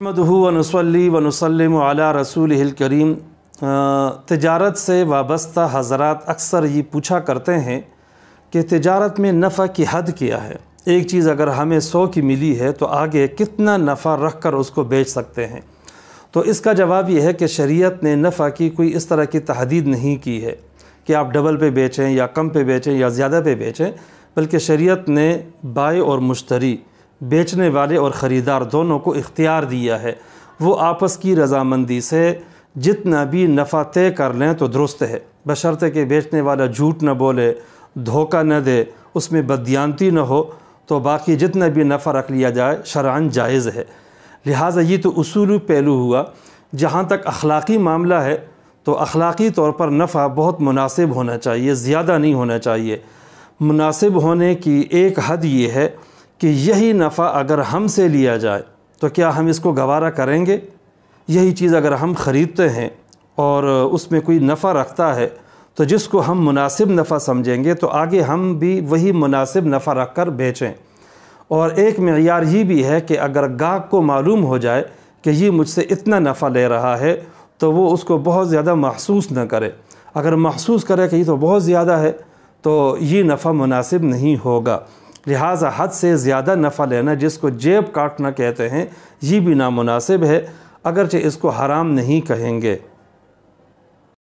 नहमदुहु व नुसल्ली व नुसल्लिमु अला रसूलिहिल करीम। तिजारत से वाबस्ता हज़रात अक्सर ये पूछा करते हैं कि तिजारत में नफ़ा की हद क्या है। एक चीज़ अगर हमें 100 की मिली है तो आगे कितना नफ़ा रख कर उसको बेच सकते हैं। तो इसका जवाब ये है कि शरीयत ने नफ़ा की कोई इस तरह की तहदीद नहीं की है कि आप डबल पे बेचें या कम पे बेचें या ज़्यादा पे बेचें, बल्कि शरीयत ने बाय और मुश्तरी, बेचने वाले और ख़रीदार दोनों को इख्तियार दिया है। वो आपस की रज़ामंदी से जितना भी नफ़ा तय कर लें तो दुरुस्त है, बशर्ते कि बेचने वाला झूठ न बोले, धोखा न दे, उसमें बददियानती न हो, तो बाकी जितना भी नफ़ा रख लिया जाए शरअन जायज़ है। लिहाजा ये तो उसूली पहलू हुआ। जहाँ तक अखलाक़ी मामला है तो अखलाक़ी तौर पर नफ़ा बहुत मुनासिब होना चाहिए, ज़्यादा नहीं होना चाहिए। मुनासिब होने की एक हद ये है कि यही नफ़ा अगर हमसे लिया जाए तो क्या हम इसको गवारा करेंगे। यही चीज़ अगर हम ख़रीदते हैं और उसमें कोई नफ़ा रखता है तो जिसको हम मुनासिब नफ़ा समझेंगे तो आगे हम भी वही मुनासिब नफ़ा रख कर बेचें। और एक मेयार ये भी है कि अगर गाहक को मालूम हो जाए कि ये मुझसे इतना नफ़ा ले रहा है तो वो उसको बहुत ज़्यादा महसूस न करे। अगर महसूस करे कि ये तो बहुत ज़्यादा है तो ये नफ़ा मुनासिब नहीं होगा। लिहाजा हद से ज़्यादा नफ़ा लेना, जिसको जेब काटना कहते हैं, ये भी नामुनासिब है, अगरचे इसको हराम नहीं कहेंगे।